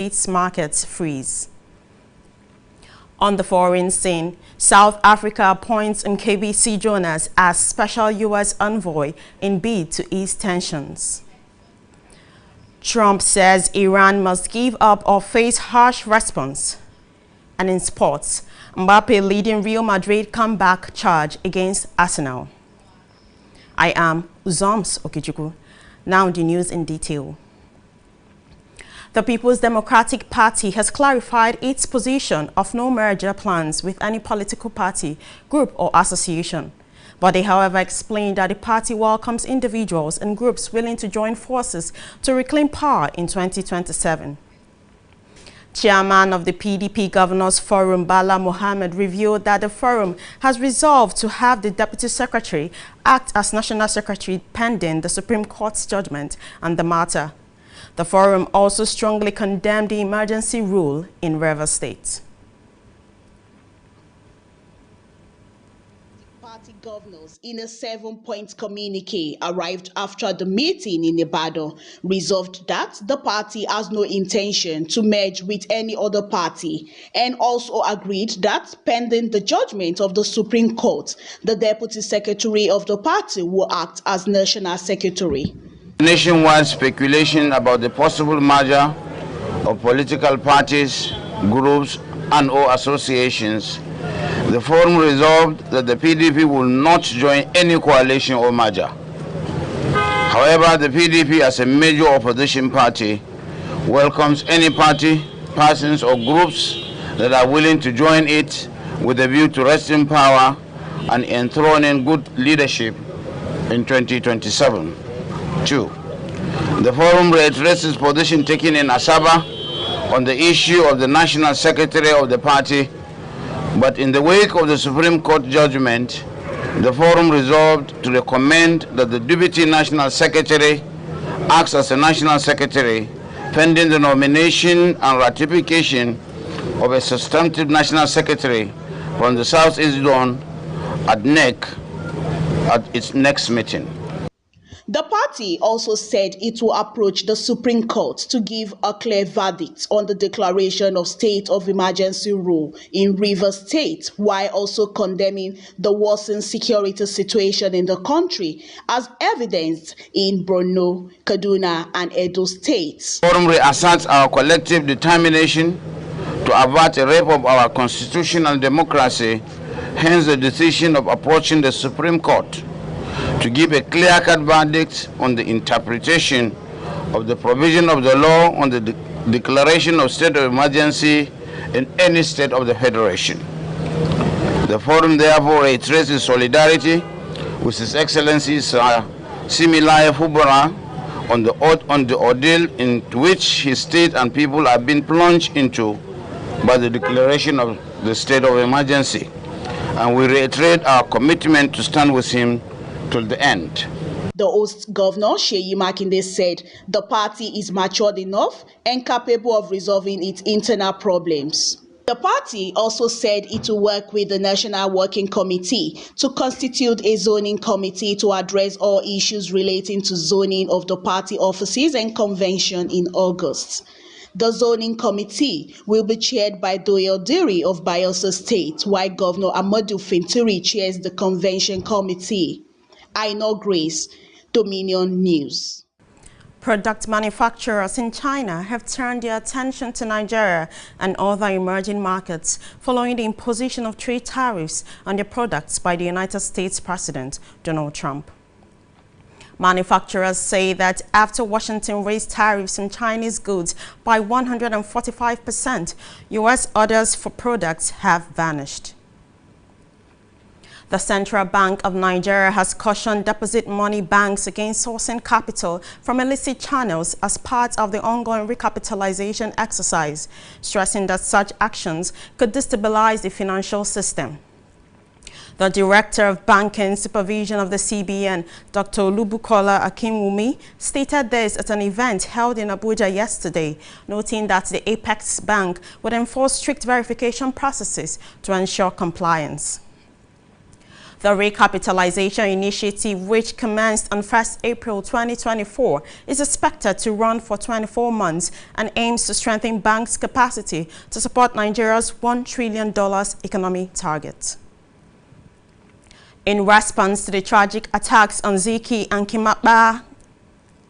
its markets freeze. On the foreign scene, South Africa appoints Mcebisi Jonas as special U.S. envoy in bid to ease tensions. Trump says Iran must give up or face harsh response. And in sports, Mbappe leading Real Madrid comeback charge against Arsenal. I am Uzoms Okechukwu. Now the news in detail. The People's Democratic Party has clarified its position of no merger plans with any political party, group or association. But they, however, explained that the party welcomes individuals and groups willing to join forces to reclaim power in 2027. Chairman of the PDP Governors Forum, Bala Mohammed, revealed that the forum has resolved to have the Deputy Secretary act as National Secretary pending the Supreme Court's judgment on the matter. The forum also strongly condemned the emergency rule in Rivers State. Party governors in a 7-point communique arrived after the meeting in Ibadan resolved that the party has no intention to merge with any other party and also agreed that pending the judgment of the Supreme Court, the Deputy Secretary of the party will act as National Secretary. Nationwide speculation about the possible merger of political parties, groups and/or associations, the forum resolved that the PDP will not join any coalition or merger. However, the PDP, as a major opposition party, welcomes any party, persons or groups that are willing to join it with a view to wresting power and enthroning good leadership in 2027. 2. The forum reiterates its position taken in Asaba on the issue of the National Secretary of the party, but in the wake of the Supreme Court judgment, the forum resolved to recommend that the Deputy National Secretary acts as a National Secretary pending the nomination and ratification of a substantive National Secretary from the Southeast Zone at NEC at its next meeting. The party also said it will approach the Supreme Court to give a clear verdict on the declaration of state of emergency rule in Rivers State, while also condemning the worsened security situation in the country as evidenced in Borno, Kaduna and Edo states. The forum reasserts our collective determination to avert a rape of our constitutional democracy, hence the decision of approaching the Supreme Court to give a clear-cut verdict on the interpretation of the provision of the law on the declaration of state of emergency in any state of the Federation. The forum therefore reiterates its solidarity with His Excellency Siminalayi Fubara on the ordeal in which his state and people have been plunged into by the declaration of the state of emergency, and we reiterate our commitment to stand with him till the end. The host governor, Seyi Makinde, said the party is matured enough and capable of resolving its internal problems. The party also said it will work with the National Working Committee to constitute a zoning committee to address all issues relating to zoning of the party offices and convention in August. The zoning committee will be chaired by Doyle Diri of Bayelsa State, while Governor Amadu Fintiri chairs the convention committee. I know Grace, Dominion News. Product manufacturers in China have turned their attention to Nigeria and other emerging markets following the imposition of trade tariffs on their products by the United States President Donald Trump. Manufacturers say that after Washington raised tariffs on Chinese goods by 145%, U.S. orders for products have vanished. The Central Bank of Nigeria has cautioned deposit money banks against sourcing capital from illicit channels as part of the ongoing recapitalization exercise, stressing that such actions could destabilize the financial system. The Director of Banking Supervision of the CBN, Dr. Olubukola Akinwumi, stated this at an event held in Abuja yesterday, noting that the Apex Bank would enforce strict verification processes to ensure compliance. The recapitalization initiative, which commenced on 1st April 2024, is expected to run for 24 months and aims to strengthen banks' capacity to support Nigeria's $1 trillion economic target. In response to the tragic attacks on Ziki and Kimapa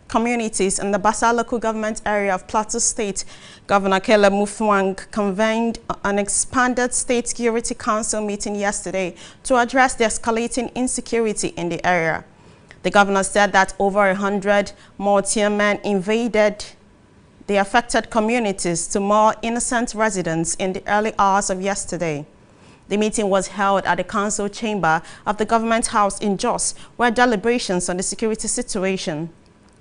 communities in the Bassa local government area of Plateau State, Governor Caleb Mutfwang convened an expanded State Security Council meeting yesterday to address the escalating insecurity in the area. The governor said that over 100 more men invaded the affected communities to more innocent residents in the early hours of yesterday. The meeting was held at the council chamber of the government house in Jos, where deliberations on the security situation,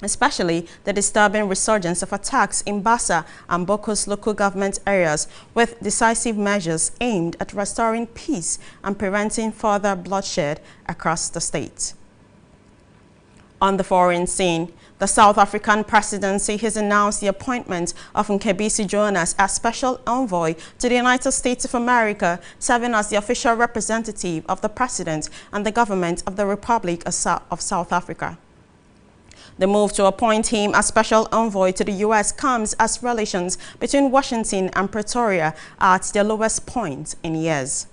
especially the disturbing resurgence of attacks in Bassa and Bokos local government areas, with decisive measures aimed at restoring peace and preventing further bloodshed across the state. On the foreign scene, the South African presidency has announced the appointment of Mcebisi Jonas as special envoy to the United States of America, serving as the official representative of the president and the government of the Republic of South Africa. The move to appoint him as special envoy to the U.S. comes as relations between Washington and Pretoria are at their lowest point in years.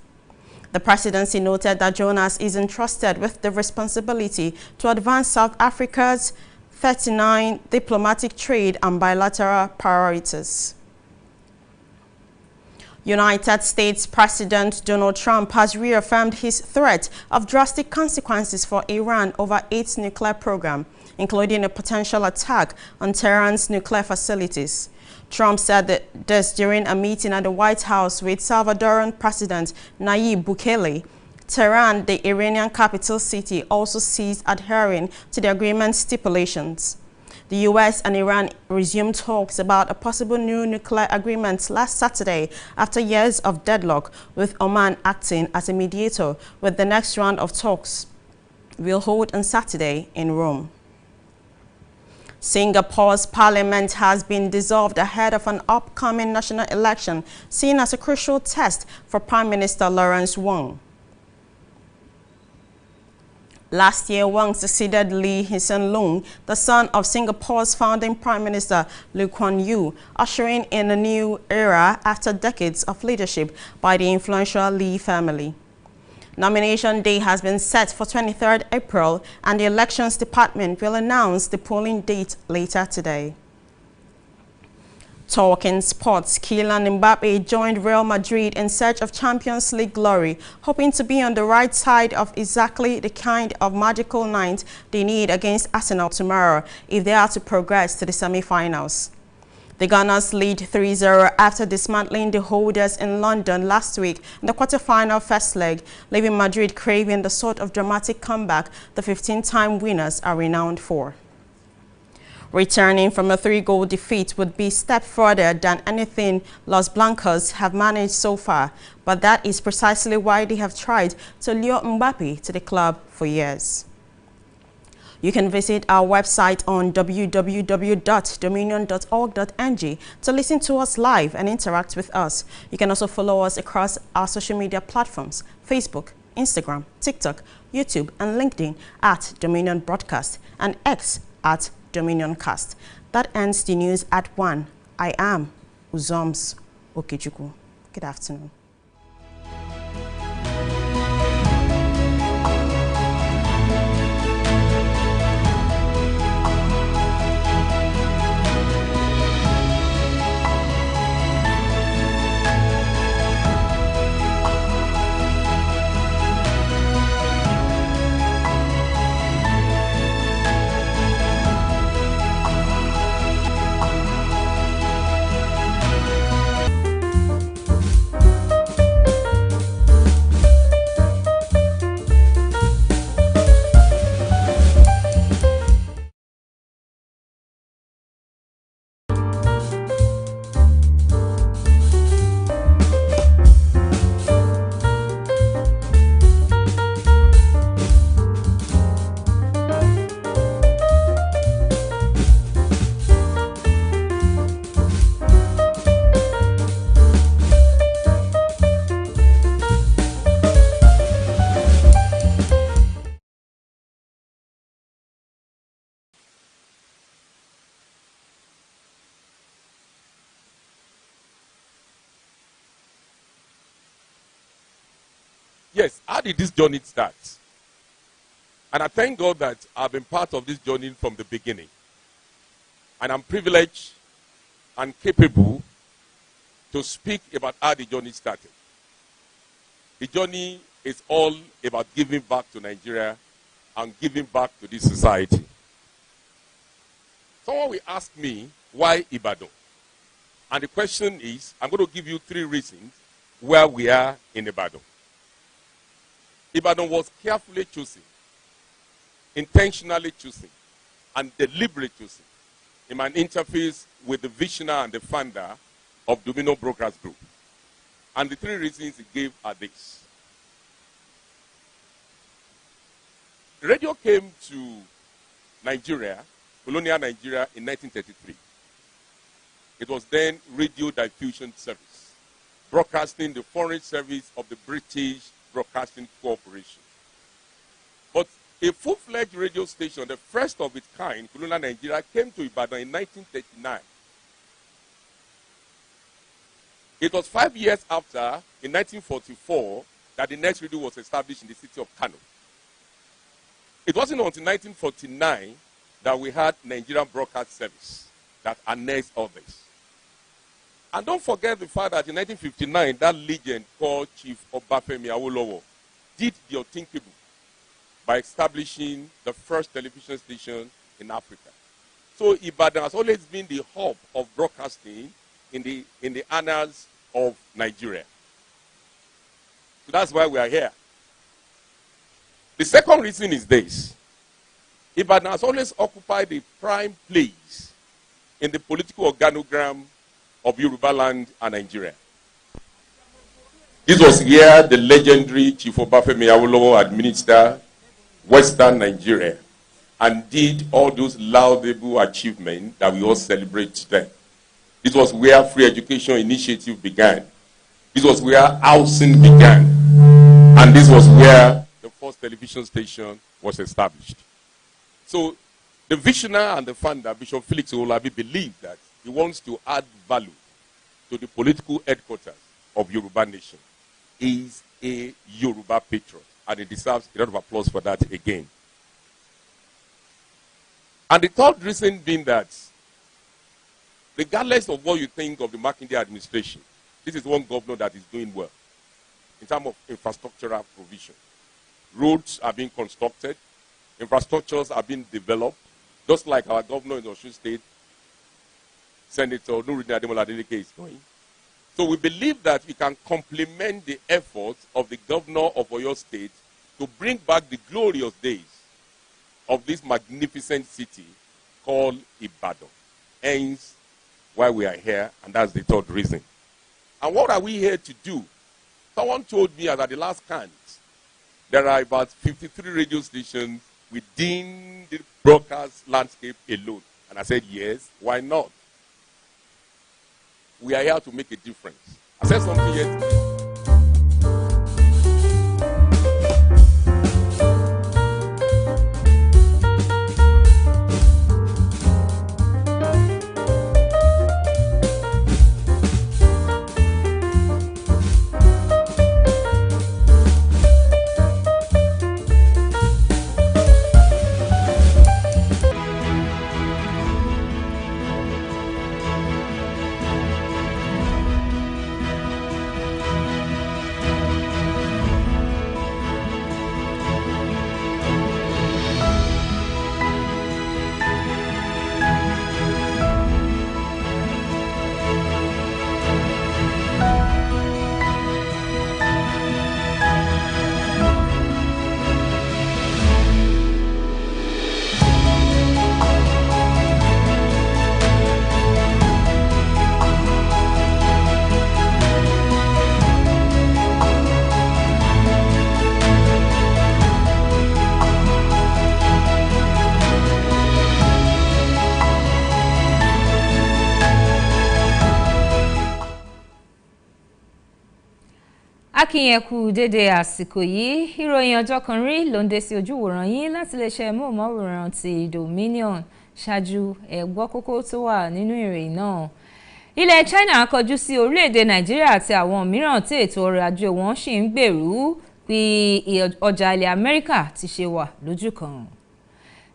The presidency noted that Jonas is entrusted with the responsibility to advance South Africa's 39 diplomatic, trade and bilateral priorities. United States President Donald Trump has reaffirmed his threat of drastic consequences for Iran over its nuclear program, including a potential attack on Tehran's nuclear facilities. Trump said this during a meeting at the White House with Salvadoran President Nayib Bukele. Tehran, the Iranian capital city, also ceased adhering to the agreement's stipulations. The U.S. and Iran resumed talks about a possible new nuclear agreement last Saturday after years of deadlock, with Oman acting as a mediator, with the next round of talks will hold on Saturday in Rome. Singapore's parliament has been dissolved ahead of an upcoming national election, seen as a crucial test for Prime Minister Lawrence Wong. Last year, Wong succeeded Lee Hsien Loong, the son of Singapore's founding Prime Minister Lee Kuan Yew, ushering in a new era after decades of leadership by the influential Lee family. Nomination day has been set for 23rd April, and the Elections Department will announce the polling date later today. Talking sports, Kylian Mbappe joined Real Madrid in search of Champions League glory, hoping to be on the right side of exactly the kind of magical night they need against Arsenal tomorrow if they are to progress to the semi-finals. The Gunners lead 3-0 after dismantling the holders in London last week in the quarter-final first leg, leaving Madrid craving the sort of dramatic comeback the 15-time winners are renowned for. Returning from a 3-goal defeat would be a step further than anything Los Blancos have managed so far, but that is precisely why they have tried to lure Mbappe to the club for years. You can visit our website on www.dominion.org.ng to listen to us live and interact with us. You can also follow us across our social media platforms: Facebook, Instagram, TikTok, YouTube, and LinkedIn at Dominion Broadcast, and X at DominionCast. That ends the news at 1. I am Uzoms Okechukwu. Good afternoon. Yes, how did this journey start? And I thank God that I've been part of this journey from the beginning. And I'm privileged and capable to speak about how the journey started. The journey is all about giving back to Nigeria and giving back to this society. Someone will ask me, why Ibadan? And the question is, I'm going to give you 3 reasons where we are in Ibadan. Ibadan was carefully chosen, intentionally chosen, and deliberately chosen in an interface with the visionary and the founder of Domino Brokers Group. And the 3 reasons he gave are this. Radio came to Nigeria, colonial Nigeria, in 1933. It was then Radio Diffusion Service, broadcasting the foreign service of the British Broadcasting Corporation. But a full-fledged radio station, the first of its kind, colonial Nigeria, came to Ibadan in 1939. It was 5 years after, in 1944, that the next radio was established in the city of Kano. It wasn't until 1949 that we had Nigerian Broadcast Service that annexed all this. And don't forget the fact that in 1959, that legend called Chief Obafemi Awolowo did the unthinkable by establishing the first television station in Africa. So Ibadan has always been the hub of broadcasting in the annals of Nigeria. So that's why we are here. The second reason is this. Ibadan has always occupied a prime place in the political organogram of Yoruba land and Nigeria. This was where the legendary Chief Obafemi Awolowo administered Western Nigeria and did all those laudable achievements that we all celebrate today. This was where free education initiative began. This was where housing began. And this was where the first television station was established. So the visionary and the founder, Bishop Felix Owolabi, believed that he wants to add value to the political headquarters of Yoruba nation. He is a Yoruba patriot, and he deserves a lot of applause for that again. And the third reason being that, regardless of what you think of the Makinde administration, this is one governor that is doing well in terms of infrastructural provision. Roads are being constructed, infrastructures are being developed, just like our governor in Osun State, Senator Nuruddin Ademola Adeleke, is doing. So we believe that we can complement the efforts of the governor of Oyo State to bring back the glorious days of this magnificent city called Ibadan. Hence why we are here, and that's the third reason. And what are we here to do? Someone told me at the last count, there are about 53 radio stations within the broadcast landscape alone. And I said, yes, why not? We are here to make a difference. I said something yesterday. Akínyẹn kú dédé àsìkò yìí, ìròyìn ọjọ́ kan rí ló ń dé sí ojúwòrán yín láti iléeṣẹ́ móhùnmáwòrán ti Dominion. Ṣáájú ẹ gbọ́ kókó tó wà nínú ìròyìn náà. Ilẹ̀ China kọjú sí orílẹ̀-èdè Nàìjíríà àti àwọn mìíràn tí ètò ọrọ̀ ajé wọn ṣì ń gbèrú bí ọjà ilẹ̀ Amẹ́ríkà ti ṣe wà lójú kan.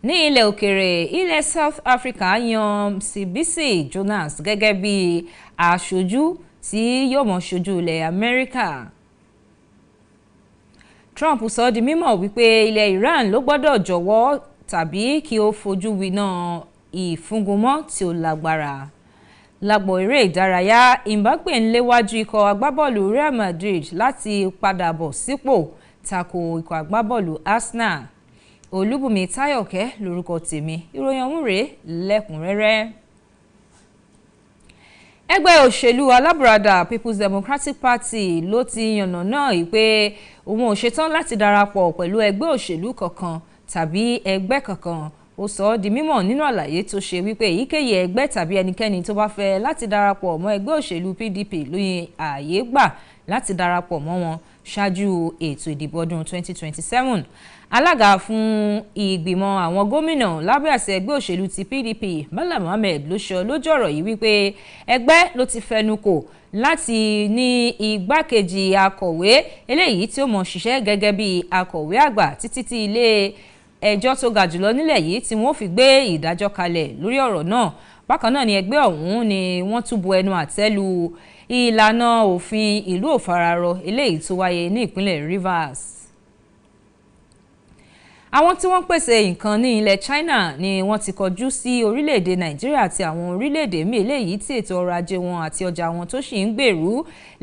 Ní ilẹ̀ òkèrè, ilẹ̀ South Africa yan Sibisi Jonas gẹ́gẹ́ bí aṣojú tí yóò mọ̀ ṣojú ilẹ̀ Amẹ́ríkà. Trump sọ di mímọ̀ wípé ilẹ̀ Iran ló gbọ́dọ̀ jọ̀wọ́ tàbí kí ó fojú winá ìfúngunmọ́ tí ó lágbára. Lágbo eré ìdárayá, Mbappe ń léwájú ikọ̀ agbábọ́ọ̀lù Real Madrid láti padà bọ̀ sípò tako ikọ̀ agbábọ́ọ̀lù Arsenal. Olúbùnmi Táyọ̀kẹ́ lórúkọ tèmi, ìròyìn ọ̀hún rèé lẹ́kùnrẹ́rẹ́. Ẹgbẹ́ òṣèlú alábùradà People's Democratic Party ló ti yànnàná pé òun ò ṣetán láti darapọ̀ pẹ̀lú ẹgbẹ́ òṣèlú kankan tàbí ẹgbẹ́ kankan. Ó sọ ọ́ di mímọ̀ nínú àlàyé tó ṣe wípé èyíkéyìí ẹgbẹ́ tàbí ẹnikẹ́ni tó bá fẹ́ láti darapọ̀ mọ́ ẹgbẹ́ òṣèlú PDP ló ní ààyè gbà láti darapọ̀ mọ́ wọn ṣáájú ètò ìdìbò ọdún 2027. Alága fún ìgbìmọ̀ àwọn gómìnà lábẹ́ àṣẹ ẹgbẹ́ òṣèlú ti PDP Bala Mohammed ló sọ lójú ọ̀rọ̀ yìí wípé ẹgbẹ́ ló ti fẹnu kò láti ní igbákejì akọ̀wé eléyìí tí ó mọ̀ ṣiṣẹ́ gẹ́gẹ́ bí akọ̀wé àgbà títí tí ilé ẹjọ́ tó ga jùlọ nílẹ̀ yìí tí wọ́n fi gbé ìdájọ́ kalẹ̀ lórí ọ̀rọ̀ náà. Bákan náà ni ẹgbẹ́ ọ̀hún ni wọ́n tún bu ẹnu àtẹ́ lu ìlànà òfin ìlú òfararọ eléyìí tó wáyé ní ìpínlẹ̀ Rivers. Àwọn tí wọ́n pèsè nǹkan ní ilẹ̀ China ni wọ́n ti kọjú sí orílẹ̀-èdè Nàìjíríà àti àwọn orílẹ̀-èdè míì eléyìí tí ètò ọrọ̀ ajé wọn àti ọjà wọn tó sì ń gbèrú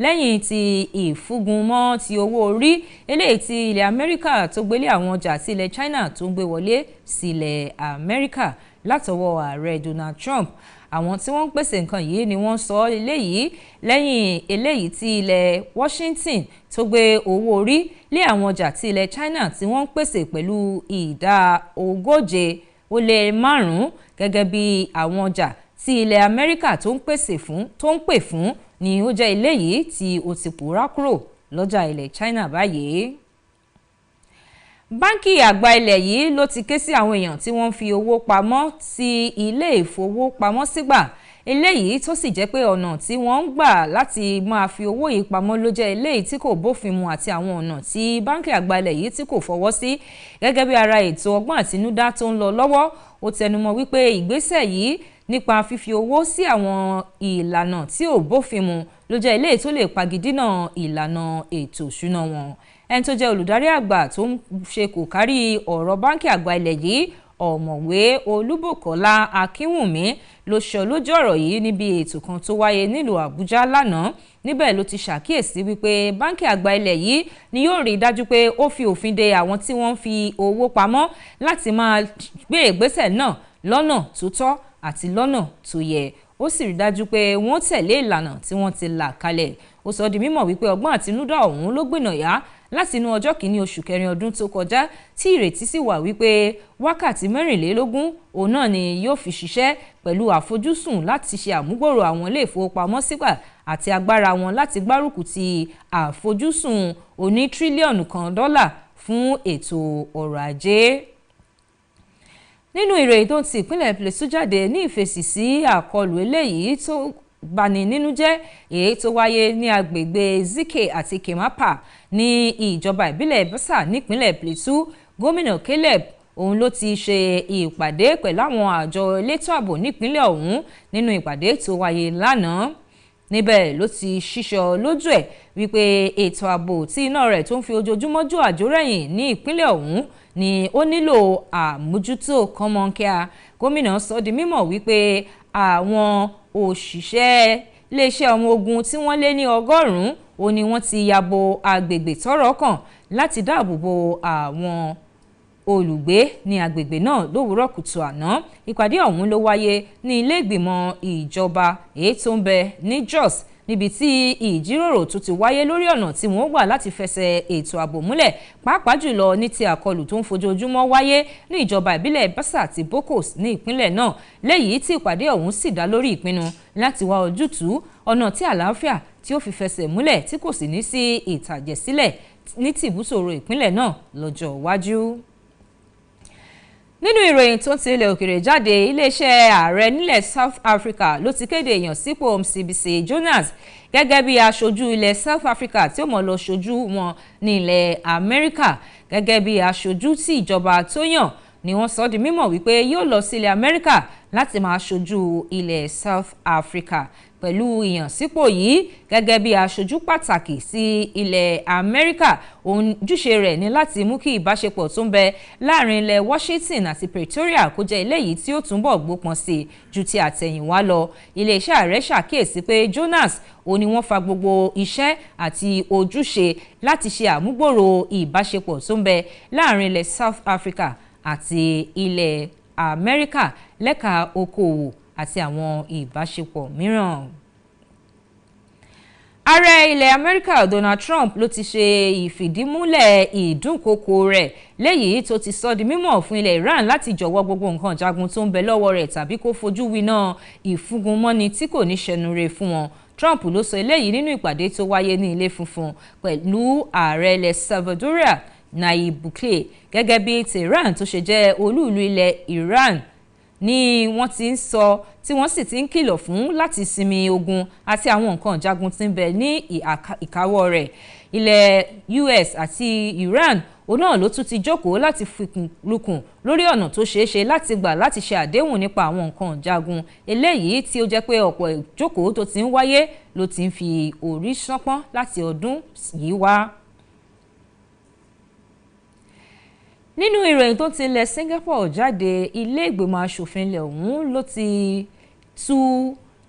lẹ́yìn tí ìfúngunmọ́ ti owó orí eléyìí tí ilẹ̀ Amẹ́ríkà tó gbélé àwọn ọjà tí ilẹ̀ China tó ń gbé wọlé sílẹ̀ Amẹ́ríkà látọwọ́ ààrẹ Donald Trump. Àwọn tí wọ́n ń pèsè nǹkan yìí ni wọ́n sọ eléyìí lẹ́yìn eléyìí tí ilẹ̀ Washington tó gbé owó orí lé àwọn ọjà tí ilẹ̀ China tí wọ́n ń pèsè pẹ̀lú ìdá 145 gẹ́gẹ́ bí àwọn ọjà tí ilẹ̀ Amẹ́ríkà tó ń pè fún ni ó jẹ́ eléyìí tí ó ti pòórá kúrò lọ́jà ilẹ̀ China báyìí. Báńkì àgbà ilẹ̀ yìí ló ti ké sí àwọn èèyàn tí wọ́n fi owó pamọ́ sí ilé ìfowópamọ́sí gbà eléyìí tó sì jẹ́ pé ọ̀nà tí wọ́n ń gbà láti máa fi owó yìí pamọ́ ló jẹ́ eléyìí tí kò bófin mu àti àwọn ọ̀nà tí báńkì àgbà ilẹ̀ yìí tí kò fọwọ́ sí gẹ́gẹ́ bí ara ètò ọgbọ́n àtinúdá tó ń lọ lọ́wọ́. Ó tẹnumọ́ wípé ìgbésẹ̀ yìí nípa fífi owó sí àwọn ìlànà tí ò bófin mu ló jẹ́ eléyìí tó lè pagidínà ìlànà ètò ìṣúná wọn. Ẹni tó jẹ́ olùdarí àgbà tó ń ṣe kò kárí ọ̀rọ̀ báńkì àgbà ilẹ̀ yìí ọ̀mọ̀wé Olúbùkọ́lá Akínwùmí ló sọ lójú ọ̀rọ̀ yìí níbi ètò kan tó wáyé nílùú Àbújá lánàá. Níbẹ̀ ló ti ṣàkíyèsí wípé báńkì àgbà ilẹ̀ yìí ni yóò rí dájú pé ó fi òfin de àwọn tí wọ́n fi owó pamọ́ láti máa gbé ìgbésẹ̀ náà lọ́nà tó tọ́ àti lọ́nà tó yẹ. Ó sì rí dájú pé wọ́n tẹ̀lé ìlànà tí wọ́n ti là kalẹ̀. Ó sọ di mímọ̀ wípé ọgbọ́n àtinúdá ọ̀hún ló gbìnàyà láti inú ọjọ́ kìíní oṣù kẹrin ọdún tó kọjá tí ìrètí sì wà wípé wákàtí 24 òun náà ni yóò fi ṣiṣẹ́ pẹ̀lú àfojúsùn láti ṣe àmúgbòrò àwọn ilé ìfowópamọ́sígbà àti agbára wọn láti gbárùkù ti àfojúsùn oní tírílíọ̀nù kan dọ́là fún ètò ọrọ̀ ajé. Nínú ìròyìn tó ti ìpínlẹ̀ Plateau jáde ní ìfèsì sí àkọlù eléyìí tó bani nínú jẹ́ èyí tó wáyé ní agbègbè Zike àti Kemapa ní ìjọba ìbílẹ̀ Basa nípínlẹ̀ Plateau. Gómìnà Caleb òun ló ti ṣe ìpàdé pẹ̀lú àwọn àjọ elétò ààbò nípínlẹ̀ ọ̀hún nínú ìpàdé tó wáyé lánàá. Níbẹ̀ ló ti ṣíṣọ lójú ẹ̀ wípé ètò ààbò tí iná rẹ̀ tó ń fi ojoojúmọ́ jó àjórẹ̀yìn ní ìpínlẹ̀ ọ̀hún ni ó nílò àmójútó kánmọ́nkíá. Gómìnà sọ di mímọ̀ wípé àwọn òṣìṣẹ́ iléeṣẹ́ ọmọ ogun tí wọ́n lé ní 100 ó ní wọ́n ti yabo agbègbè tọ́rọ̀ kàn láti dáàbò bo àwọn olùgbé ní agbègbè náà lówùúrọ̀ kùtù àná. Ìpàdé ọ̀hún ló wáyé ní ilé ìgbìmọ̀ ìjọba èyí tó ń bẹ ní Jos níbi tí ìjíròrò tó ti wáyé lórí ọ̀nà tí wọ́n gbà láti fẹsẹ̀ ètò ààbò múlẹ̀ pàápàá jùlọ ní ti àkọlù tó ń fojoojúmọ́ wáyé ní ìjọba ìbílẹ̀ Basa àti Bokos ní ìpínlẹ̀ náà léyìí tí ìpàdé ọ̀hún sì dá lórí ìpinnu láti wá ojútùú ọ̀nà tí àlàáfíà tí ó fi fẹsẹ̀ múlẹ̀ tí kò sì ní sí ìtàjẹ̀sílẹ̀ ní tìbútòrò ìpínlẹ̀ náà lọ́jọ́ iwájú. nínú ìròyìn tó ti ilẹ̀ òkèrè jáde, iléeṣẹ́ ààrẹ nílẹ̀ South Africa ló ti kéde èèyàn sípò Mcebisi Jonas gẹ́gẹ́ bí aṣojú ilẹ̀ South Africa tí ó mọ̀ lọ ṣojú wọn ní ilẹ̀ Amẹ́ríkà. Gẹ́gẹ́ bí aṣojú tí ìjọba tó yàn ni wọ́n sọ di mímọ̀ wípé yóò lọ sí ilẹ̀ Amẹ́ríkà láti máa ṣojú ilẹ̀ South Africa. Pẹ̀lú ìyànsípò yìí gẹ́gẹ́ bí aṣojú pàtàkì sí ilẹ̀ Amẹ́ríkà, ojúṣe rẹ̀ ní láti mú kí ìbáṣepọ̀ tó ń bẹ láàrin ilẹ̀ Washington àti Pretoria kó jẹ́ eléyìí tí ó túnbọ̀ gbópọn sí ju ti àtẹ̀yìnwá lọ. Iléeṣẹ́ ààrẹ ṣàkíyèsí pé Jonas ó ní wọ́n fa gbogbo iṣẹ́ àti ojúṣe láti ṣe àmúgbòrò ìbáṣepọ̀ tó ń bẹ láàrin ilẹ̀ South Africa àti ilẹ̀ Amẹ́ríkà lẹ́ka okòwò àti àwọn ìbáṣepọ̀ mìíràn. Ààrẹ ilẹ̀ Amẹ́ríkà Donald Trump ló ti ṣe ìfìdímúlẹ̀ ìdúnkokò rẹ̀ léyìí tó ti sọ di mímọ̀ fún ilẹ̀ Iran láti jọ̀wọ́ gbogbo nǹkan ìjagun tó ń bẹ lọ́wọ́ rẹ̀ tàbí kó fojú winá ìfúngunmọ́ni tí kò ní ṣẹnure fún wọn. Trump ló sọ eléyìí nínú ìpàdé tó wáyé ní Ilé Funfun pẹ̀lú ààrẹ ilẹ̀ Salvador Nayib Bukele. Gẹ́gẹ́ bí Tehran tó ṣe jẹ́ olú-ìlú ilẹ̀ Iran ni wọ́n ti ń sọ tí wọ́n sì ti ń kìlọ̀ fún láti sinmi ogun àti àwọn nǹkan ìjagun tí ń bẹ ní ìkáwọ́ rẹ̀. Ilẹ̀ US àti Iran òun náà ló tún ti jókòó láti fikùn lukùn lórí ọ̀nà tó ṣeé ṣe láti gbà láti ṣe àdéhùn nípa àwọn nǹkan ìjagun eléyìí tí ó jẹ́ pé ọ̀pọ̀ ìjókòó tó ti ń wáyé ló ti ń fi orí ṣánpọ́n láti ọdún yìí wá. Nínú ìròyìn tó ti ilẹ̀ Singapore jáde, ilé ìgbìmọ̀ aṣòfin ilẹ̀ ọ̀hún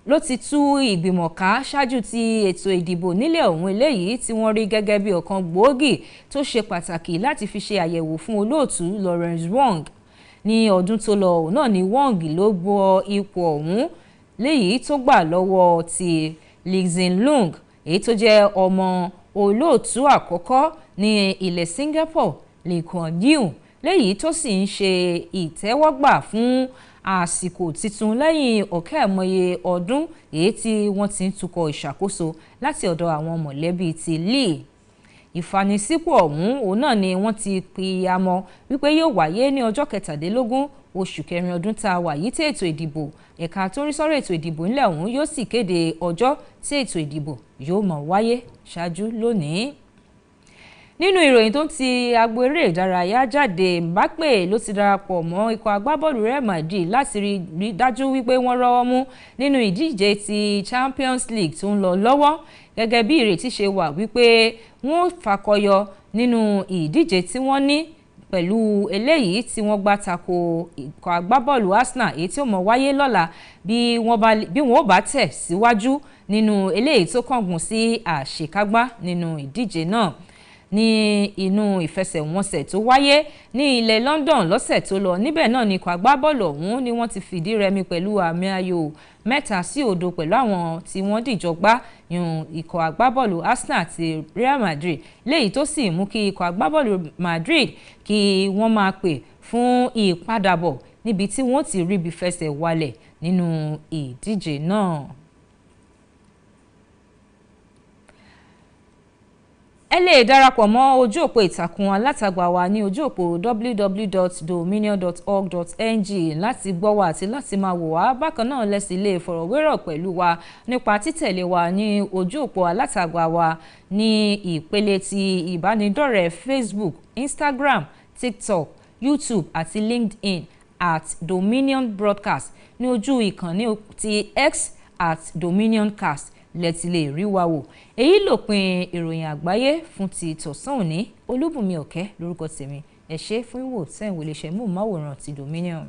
ló ti tú ìgbìmọ̀ ká ṣáájú ti ètò ìdìbò nílẹ̀ ọ̀hún eléyìí tí wọ́n rí gẹ́gẹ́ bí ọ̀kan gbòógì tó ṣe pàtàkì láti fi ṣe àyẹ̀wò fún olóòtú Lawrence Wong. Ní ọdún tó lọ náà ni Wong ló gbọ́ ipò ọ̀hún léyìí tó gbà lọ́wọ́ ti Lee Hsien Loong èyí tó jẹ́ ọmọ olóòtú àkọ́kọ́ ní ilẹ̀ Singapore Lee Kuan Yew, léyìí tó sì ń ṣe ìtẹ́wọ́gbà fún àsìkò titun lẹ́yìn ọ̀kẹ́ẹ̀mọye ọdún èyí tí wọ́n ti ń tukọ̀ ìṣàkóso láti ọ̀dọ̀ àwọn mọ̀lẹ́bí ti Lee. Ìfanisípò ọ̀hún òun náà ni wọ́n ti pìyàmọ́ wípé yóò wáyé ní ọjọ́ 17 oṣù kẹrin ọdún tá a wà yìí tí ètò ìdìbò ẹ̀ka tó ń rí sọ́rọ̀ ètò ìdìbò nílẹ̀ ọ̀hún yóò sì kéde ọjọ́ tí ètò ìdìbò yóò máa wáyé ṣáájú lónìí. Nínú ìròyìn tó ń ti agbo eré ìdárayá jáde, Mbappe ló ti darapọ̀ mọ́ ikọ̀ agbábọ́ọ̀lù Real Madrid láti rí dájú wípé wọ́n rọ́wọ́ mú nínú ìdíje ti Champions League tó ń lọ lọ́wọ́, gẹ́gẹ́ bí ìrètí ṣe wà wípé wọ́n fakọyọ nínú ìdíje tí wọ́n ní pẹ̀lú eléyìí tí wọ́n gbá tako ikọ̀ agbábọ́ọ̀lù Arsenal èyí tí ó mọ̀ wáyé lọ́la bí wọ́n ò bá tẹ̀ síwájú nínú eléyìí tó kángun sí àṣekágbá nínú ìdíje náà. Ní inú ìfẹsẹ̀wọnsẹ̀ tó wáyé ní ilẹ̀ London lọ́sẹ̀ tó lọ, níbẹ̀ náà ni ikọ̀ agbábọ́ọ̀lù ọ̀hún ni wọ́n ti fìdí rẹmi pẹ̀lú àmì ayò 3-0 pẹ̀lú àwọn tí wọ́n dìjọ gbá yún ikọ̀ agbábọ́ọ̀lù Arsenal àti Real Madrid, léyìí tó sì mú kí ikọ̀ agbábọ́ọ̀lù Madrid kí wọ́n máa pè fún ìpadàbọ̀ níbi tí wọ́n ti ríbi fẹsẹ̀ walẹ̀ nínú ìdíje náà. Ẹ lè darapọ̀ mọ́ ojú òpó ìtàkùn alátagbà wa ní ojú òpó www.dominion.org.ng láti gbọ́ wa àti láti máa wò wá. Bákan náà lẹ sì lè fọ̀rọ̀wérọ̀ pẹ̀lú wa nípa títẹ̀lé wa ní ojú òpó alátagbà wa ní ìpele ti ìbánidọ́rẹ̀ẹ́ Facebook, Instagram, TikTok, YouTube àti LinkedIn @Dominion Broadcast, ní ojú ìkànnì ti X @DominionCast lẹ́tí lè rí wa wò. Èyí lópin ìròyìn àgbáyé fún ti tọ̀sán òní. Olúbùnmi Ọ̀kẹ́ lórúkọ tèmi. Ẹ ṣé fún ìwò tẹ́ ń wò lè ṣe mú máwòrán ti Dominion.